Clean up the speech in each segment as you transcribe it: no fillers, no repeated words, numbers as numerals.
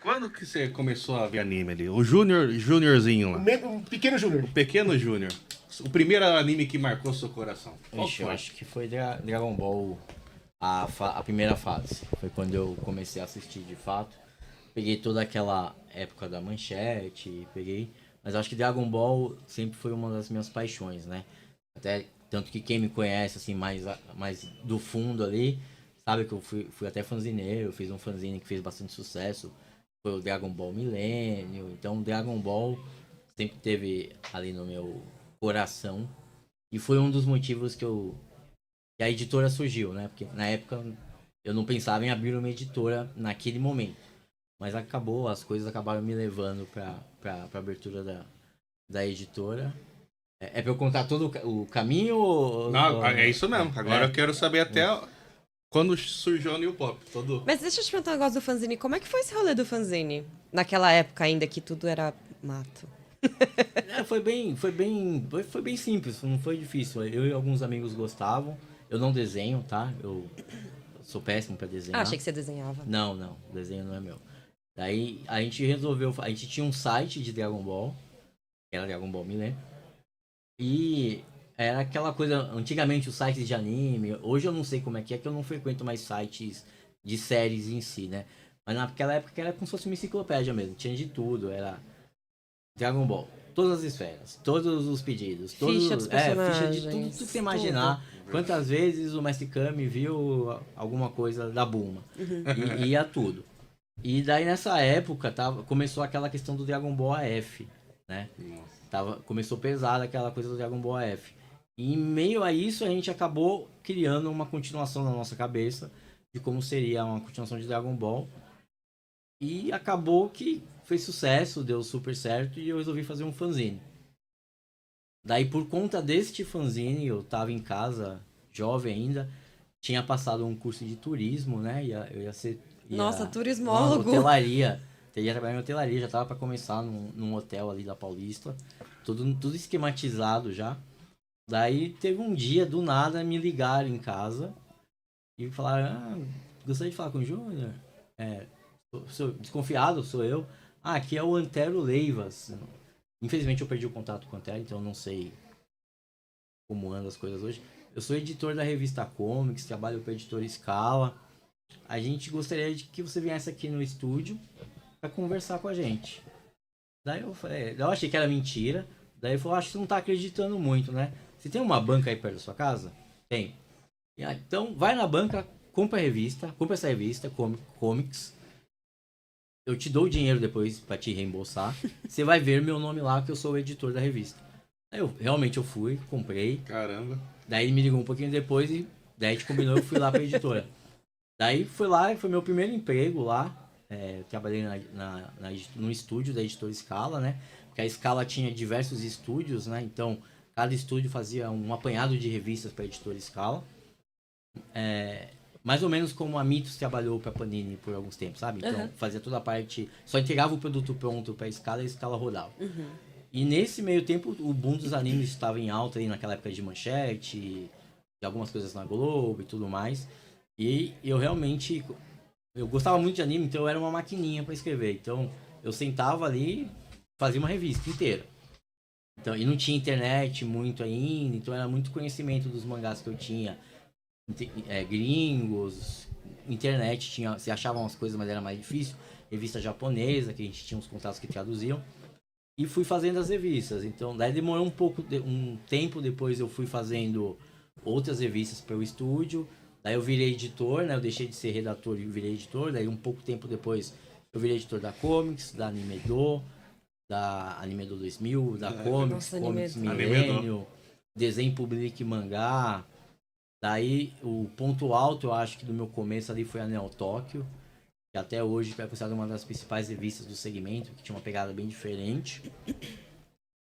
Quando que você começou a ver anime ali? O Juniorzinho lá. Um pequeno Júnior. O Pequeno Júnior. O primeiro anime que marcou seu coração. Qual Ixi, eu foi? acho que foi Dragon Ball a primeira fase. Foi quando eu comecei a assistir de fato. Peguei toda aquela época da manchete, peguei. Mas acho que Dragon Ball sempre foi uma das minhas paixões, né? Até tanto que quem me conhece, assim, mais do fundo ali, sabe que eu fui até fanzineiro, fiz um fanzine que fez bastante sucesso. Foi o Dragon Ball Milênio. Então, Dragon Ball sempre teve ali no meu coração. E foi um dos motivos que a editora surgiu, né? Porque na época eu não pensava em abrir uma editora naquele momento. Mas acabou, as coisas acabaram me levando pra abertura da editora. É pra eu contar todo o caminho ou... Não, é isso mesmo. Agora É. eu quero saber até quando surgiu o New Pop. Todo... Mas deixa eu te perguntar um negócio do fanzine. Como é que foi esse rolê do fanzine? Naquela época ainda que tudo era mato. Foi bem simples, não foi difícil. Eu e alguns amigos gostavam. Eu não desenho, tá? Eu sou péssimo pra desenhar. Ah, achei que você desenhava. Não, desenho não é meu. Daí a gente resolveu, a gente tinha um site de Dragon Ball, que era Dragon Ball Millennium, e era aquela coisa, antigamente os sites de anime, hoje eu não sei como é que eu não frequento mais sites de séries em si, né? Mas naquela época era como se fosse uma enciclopédia mesmo, tinha de tudo, era Dragon Ball, todas as esferas, todos os pedidos, Ficha dos ficha de personagens, tudo que você imaginar. Quantas vezes o Mestre Kami viu alguma coisa da Bulma, e ia tudo. E daí nessa época começou aquela questão do Dragon Ball AF, né? Começou pesada aquela coisa do Dragon Ball AF. E em meio a isso a gente acabou criando uma continuação na nossa cabeça de como seria uma continuação de Dragon Ball. E acabou que fez sucesso, deu super certo e eu resolvi fazer um fanzine. Daí por conta deste fanzine, eu tava em casa, jovem ainda, tinha passado um curso de turismo, né? Eu ia ser... Nossa, turismólogo. Hotelaria. Ia trabalhar em hotelaria, já tava pra começar num hotel ali da Paulista. Tudo esquematizado já. Daí teve um dia, do nada, me ligaram em casa e falaram, gostaria de falar com o Júnior? Desconfiado, sou eu. Aqui é o Antero Leivas. Infelizmente eu perdi o contato com o Antero, então eu não sei como andam as coisas hoje. Eu sou editor da revista Comics, trabalho para a editora Scala. A gente gostaria de que você viesse aqui no estúdio para conversar com a gente. Daí eu achei que era mentira. Daí ele falou, acho que você não tá acreditando muito, né? Você tem uma banca aí perto da sua casa? Tem. Então vai na banca, compra essa revista, Comics. Eu te dou o dinheiro depois para te reembolsar. Você vai ver meu nome lá, que eu sou o editor da revista. Aí realmente eu fui, comprei. Caramba. Daí ele me ligou um pouquinho depois e daí a gente combinou, eu fui lá pra editora. Daí fui lá e foi meu primeiro emprego lá. Trabalhei no estúdio da editora Scala, né? Porque a Scala tinha diversos estúdios, né? Então, cada estúdio fazia um apanhado de revistas para a editora Scala. Mais ou menos como a Mitos trabalhou para Panini por alguns tempos, sabe? Então, fazia toda a parte... Só entregava o produto pronto para a Scala e a Scala rodava. E nesse meio tempo, o boom dos animes estava em alta aí naquela época de manchete, de algumas coisas na Globo e tudo mais. E eu realmente... Eu gostava muito de anime, então eu era uma maquininha para escrever. Então, eu sentava ali e fazia uma revista inteira. Então, e não tinha internet muito ainda, então era muito conhecimento dos mangás que eu tinha. Gringos, internet, se achavam as coisas, mas era mais difícil. Revista japonesa, que a gente tinha uns contatos que traduziam. E fui fazendo as revistas. Então, daí demorou um tempo depois eu fui fazendo outras revistas para o estúdio. Daí eu virei editor, né? Eu deixei de ser redator e virei editor. Daí um pouco tempo depois eu virei editor da Comics, da Animedô, da Animedô 2000, da Comics, Nossa, Comics Animedô. Milênio, Desenho Public Mangá. Daí o ponto alto, eu acho que do meu começo ali foi a Neo Tóquio, que até hoje é considerada uma das principais revistas do segmento, que tinha uma pegada bem diferente.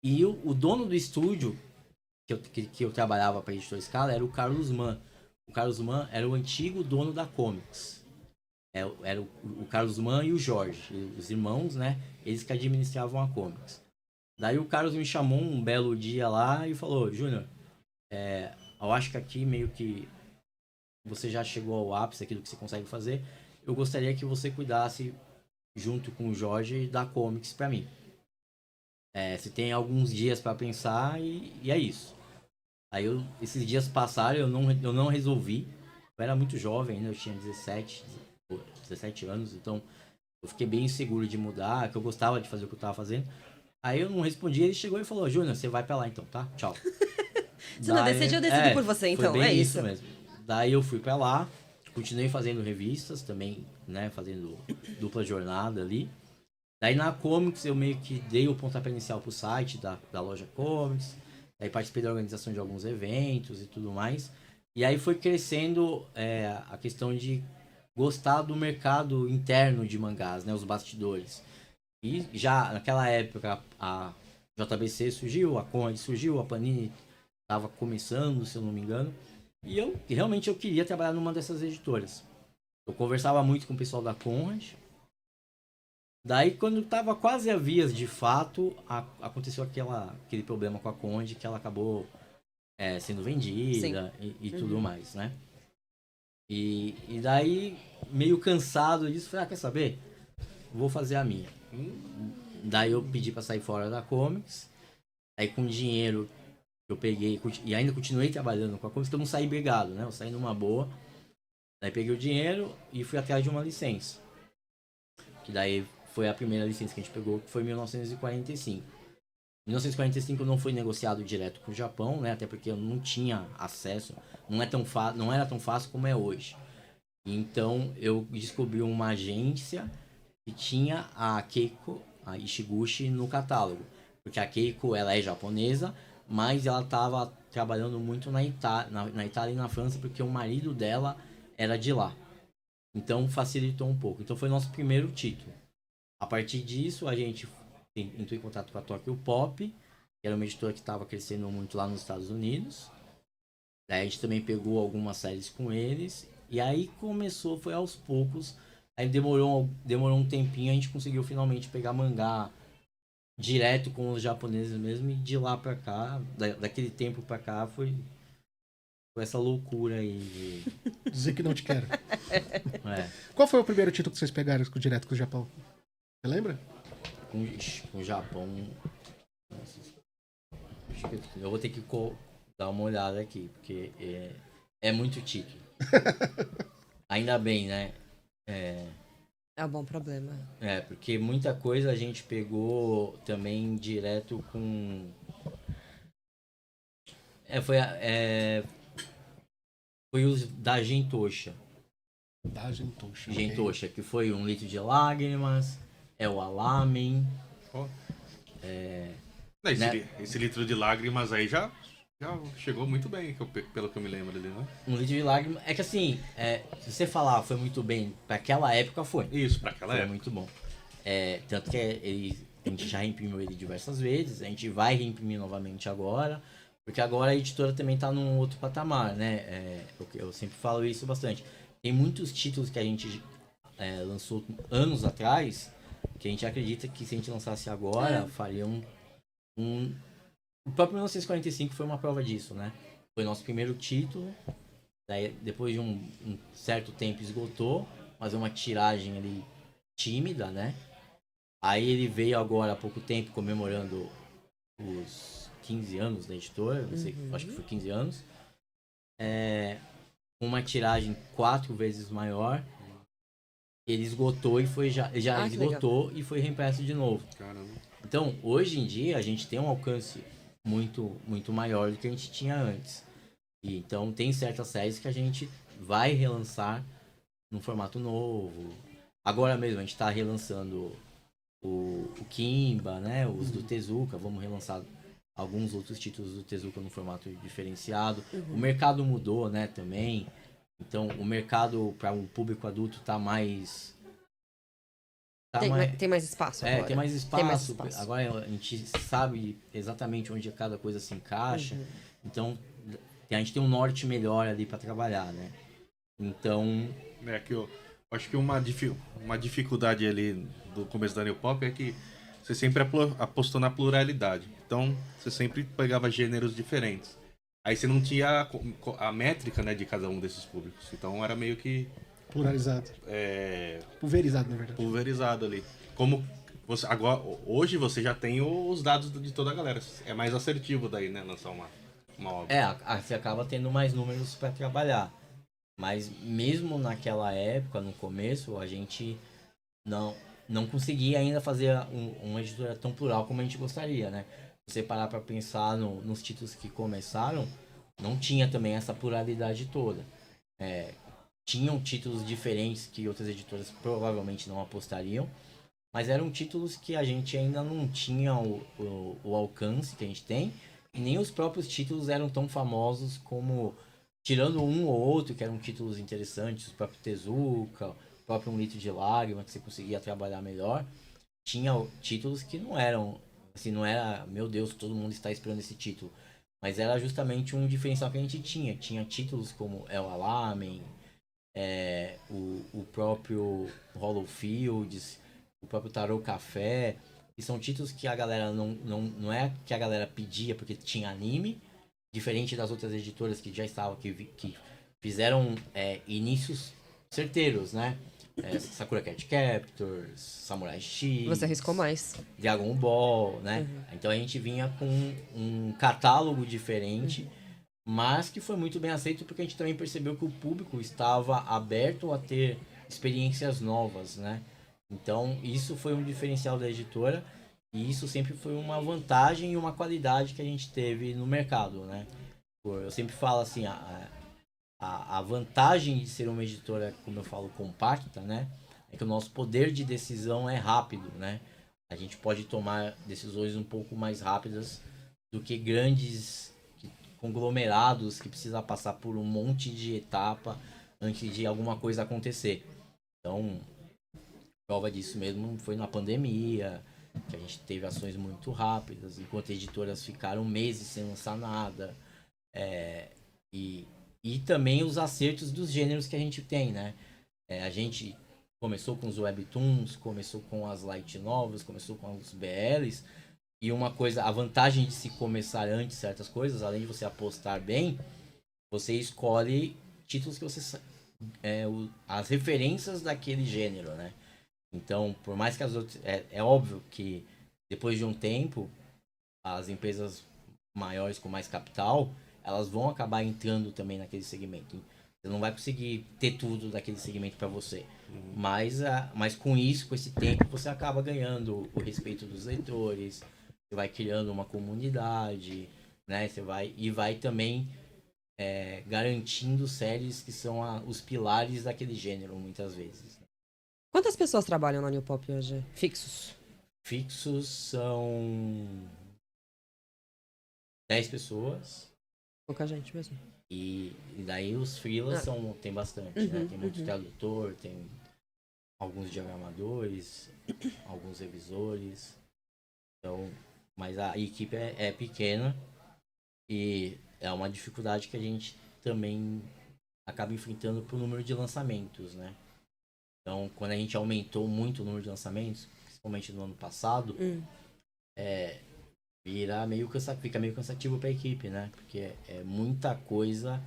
E o dono do estúdio que eu trabalhava para a editora Scala era o Carlos Mann. O Carlos Mann era o antigo dono da Comics. Era o Carlos Mann e o Jorge, os irmãos, né? Eles que administravam a Comics. Daí o Carlos me chamou um belo dia lá e falou, Júnior, eu acho que aqui meio que você já chegou ao ápice aqui do que você consegue fazer. Eu gostaria que você cuidasse junto com o Jorge, dar comics pra mim. Você tem alguns dias pra pensar e é isso. Aí esses dias passaram, eu não resolvi. Eu era muito jovem ainda, eu tinha 17 anos, então eu fiquei bem inseguro de mudar, que eu gostava de fazer o que eu tava fazendo. Aí eu não respondi, ele chegou e falou, Júnior, você vai pra lá então, tá? Tchau. Você não decidiu, eu decidi por você, então, foi bem é isso. mesmo. Daí eu fui pra lá, continuei fazendo revistas também, né, fazendo dupla jornada ali. Daí na Comics eu meio que dei o pontapé inicial pro site da loja Comics. Daí participei da organização de alguns eventos e tudo mais. E aí foi crescendo a questão de gostar do mercado interno de mangás, né, os bastidores. E já naquela época a JBC surgiu, a Conrad surgiu, a Panini estava começando, se eu não me engano. E realmente eu queria trabalhar numa dessas editoras. Eu conversava muito com o pessoal da Conrad. Daí, quando estava quase a vias de fato, aconteceu aquele problema com a Conde, que ela acabou sendo vendida e tudo mais, né? E daí, meio cansado disso, falei, quer saber? Vou fazer a minha. Daí eu pedi para sair fora da Comics. Aí com dinheiro que eu peguei, e ainda continuei trabalhando com a Comics, que eu não saí brigado, né? Eu saí numa boa. Daí peguei o dinheiro e fui atrás de uma licença. Que daí foi a primeira licença que a gente pegou, que foi em 1945. Em 1945 não foi negociado direto com o Japão, né? Até porque eu não tinha acesso, não era tão fácil como é hoje. Então eu descobri uma agência que tinha a Keiko, a Ishiguchi, no catálogo. Porque a Keiko, ela é japonesa, mas ela estava trabalhando muito na Itália e na França, porque o marido dela era de lá. Então facilitou um pouco. Então foi nosso primeiro título. A partir disso, a gente entrou em contato com a Tokyo Pop, que era uma editora que estava crescendo muito lá nos Estados Unidos. Daí a gente também pegou algumas séries com eles. E aí começou, foi aos poucos. Aí demorou um tempinho, a gente conseguiu finalmente pegar mangá direto com os japoneses mesmo. E de lá pra cá, daquele tempo pra cá, foi essa loucura aí. Dizer que não te quero. É. Qual foi o primeiro título que vocês pegaram direto com o Japão? Você lembra? Com o Japão. Nossa, eu vou ter que dar uma olhada aqui, porque é muito título. Ainda bem, né? É um bom problema. Porque muita coisa a gente pegou também direto com. Foi os da Gentosha. Da Gentosha. Gentosha, que foi Um Litro de Lágrimas, o Alamen. Oh. Né? Esse litro de lágrimas aí já chegou muito bem, pelo que eu me lembro ali, né? Um Litro de Lágrimas. É que assim, se você falar foi muito bem, pra aquela época foi. Isso, pra aquela época. Foi muito bom. Tanto que a gente já reimprimiu ele diversas vezes, a gente vai reimprimir novamente agora, porque agora a editora também tá num outro patamar, né? Eu sempre falo isso bastante. Tem muitos títulos que a gente lançou anos atrás, que a gente acredita que se a gente lançasse agora, faria O próprio 1945 foi uma prova disso, né? Foi nosso primeiro título, daí depois de um certo tempo esgotou, mas é uma tiragem ali tímida, né? Aí ele veio agora há pouco tempo comemorando os 15 anos da editora, não sei, acho que foi 15 anos. Uma tiragem 4 vezes maior. Ele esgotou e já esgotou e foi reimpresso de novo. Caramba. Então, hoje em dia, a gente tem um alcance muito, muito maior do que a gente tinha antes. E, então, tem certas séries que a gente vai relançar num formato novo. Agora mesmo, a gente está relançando o Kimba, né? Os do Tezuka. Vamos relançar alguns outros títulos do Tezuka no formato diferenciado. O mercado mudou, né? Também. Então, o mercado para o público adulto está mais... Tem mais espaço agora. Tem mais espaço. Tem mais espaço. Agora a gente sabe exatamente onde cada coisa se encaixa. Então, a gente tem um norte melhor ali para trabalhar, né? Então... que eu acho que uma dificuldade ali do começo da New Pop é que você sempre apostou na pluralidade. Então, você sempre pegava gêneros diferentes. Aí você não tinha a métrica, né, de cada um desses públicos. Então, era meio que Pluralizado. é, Pulverizado, na verdade. pulverizado ali. Como você, agora, hoje você já tem os dados de toda a galera. É mais assertivo daí, né? Lançar uma obra. Você acaba tendo mais números para trabalhar. Mas mesmo naquela época, no começo, a gente não conseguia ainda fazer uma editora tão plural como a gente gostaria, né? Se você parar para pensar nos títulos que começaram, não tinha também essa pluralidade toda. Tinham títulos diferentes que outras editoras provavelmente não apostariam, mas eram títulos que a gente ainda não tinha o alcance que a gente tem, e nem os próprios títulos eram tão famosos como, tirando um ou outro, que eram títulos interessantes, o próprio Tezuka, o próprio Um Litro de Lágrima, que você conseguia trabalhar melhor. Tinha títulos que não eram, assim, não era, meu Deus, todo mundo está esperando esse título. Mas era justamente um diferencial que a gente tinha. Tinha títulos como El Alamein, o próprio Hollow Fields, o próprio Tarot Café, que são títulos que a galera não é que a galera pedia porque tinha anime, diferente das outras editoras que já estavam, que fizeram inícios certeiros, né? Sakura Card Captors, Samurai X, Você arriscou mais. Dragon Ball, né? Então a gente vinha com um catálogo diferente, mas que foi muito bem aceito porque a gente também percebeu que o público estava aberto a ter experiências novas, né? Então isso foi um diferencial da editora e isso sempre foi uma vantagem e uma qualidade que a gente teve no mercado, né? Eu sempre falo assim, a vantagem de ser uma editora, como eu falo, compacta, né? É que o nosso poder de decisão é rápido, né? A gente pode tomar decisões um pouco mais rápidas do que grandes conglomerados que precisa passar por um monte de etapa antes de alguma coisa acontecer. Então, prova disso mesmo foi na pandemia, que a gente teve ações muito rápidas, enquanto editoras ficaram meses sem lançar nada. E também os acertos dos gêneros que a gente tem, né? A gente começou com os webtoons, começou com as light novels, começou com os BLs. E uma coisa, a vantagem de se começar antes certas coisas, além de você apostar bem, você escolhe títulos que você as referências daquele gênero, né? Então, por mais que as outras, é óbvio que depois de um tempo, as empresas maiores com mais capital, elas vão acabar entrando também naquele segmento. Você não vai conseguir ter tudo daquele segmento para você. Mas com isso, com esse tempo, você acaba ganhando o respeito dos leitores, você vai criando uma comunidade, né? Você vai também garantindo séries que são os pilares daquele gênero, muitas vezes. Quantas pessoas trabalham na New Pop hoje? Fixos? Fixos são 10 pessoas. Pouca gente mesmo. E daí os freelas tem bastante, né? Tem muito tradutor, tem alguns diagramadores, alguns revisores. Então, mas a equipe é pequena e é uma dificuldade que a gente também acaba enfrentando pro número de lançamentos, né? Então, quando a gente aumentou muito o número de lançamentos, principalmente no ano passado, fica meio cansativo para a equipe, né? Porque é muita coisa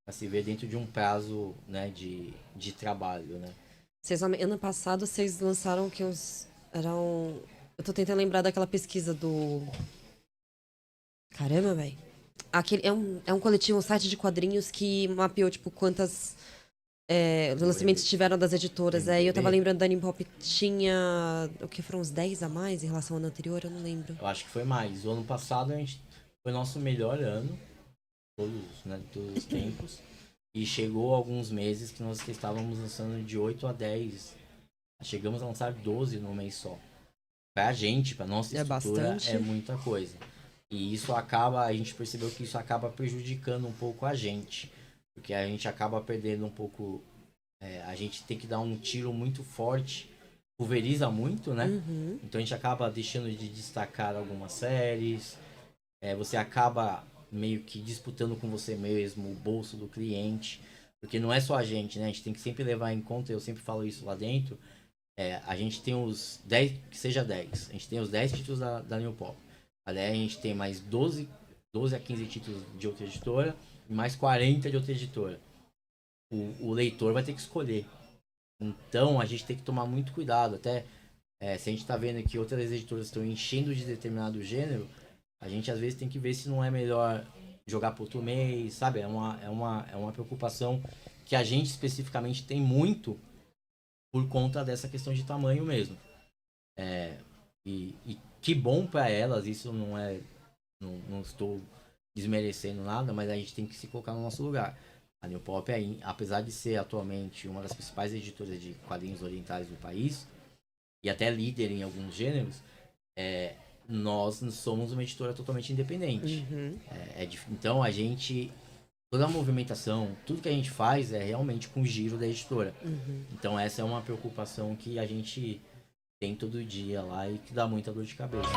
a se ver dentro de um prazo, né, de trabalho, né? Ano passado vocês lançaram que eram... Eu tô tentando lembrar daquela pesquisa do... Caramba, velho. É um coletivo, um site de quadrinhos que mapeou, tipo, quantas lançamentos tiveram das editoras. Aí eu tava lembrando da New Pop, tinha... O que foram uns 10 a mais em relação ao ano anterior? Eu não lembro. Eu acho que foi mais. O ano passado foi nosso melhor ano, todos os tempos. E chegou alguns meses que nós estávamos lançando de 8 a 10. Chegamos a lançar 12 no mês só. Pra gente, pra nossa estrutura, bastante. é muita coisa. E a gente percebeu que isso acaba prejudicando um pouco a gente. Porque a gente acaba perdendo um pouco... a gente tem que dar um tiro muito forte, pulveriza muito, né? Então a gente acaba deixando de destacar algumas séries. Você acaba meio que disputando com você mesmo o bolso do cliente. Porque não é só a gente, né? A gente tem que sempre levar em conta, eu sempre falo isso lá dentro. A gente tem os 10, que seja 10. A gente tem os 10 títulos da New Pop. Aliás, a gente tem mais 12 a 15 títulos de outra editora e mais 40 de outra editora. O leitor vai ter que escolher. Então a gente tem que tomar muito cuidado. Até se a gente tá vendo que outras editoras estão enchendo de determinado gênero, a gente às vezes tem que ver se não é melhor jogar por outro mês, sabe? É uma preocupação que a gente especificamente tem muito por conta dessa questão de tamanho mesmo. E que bom para elas, isso não estou desmerecendo nada, mas a gente tem que se colocar no nosso lugar. A New Pop, apesar de ser atualmente uma das principais editoras de quadrinhos orientais do país, e até líder em alguns gêneros, nós somos uma editora totalmente independente. Então a gente, toda a movimentação, tudo que a gente faz é realmente com o giro da editora. Então essa é uma preocupação que a gente tem todo dia lá e que dá muita dor de cabeça.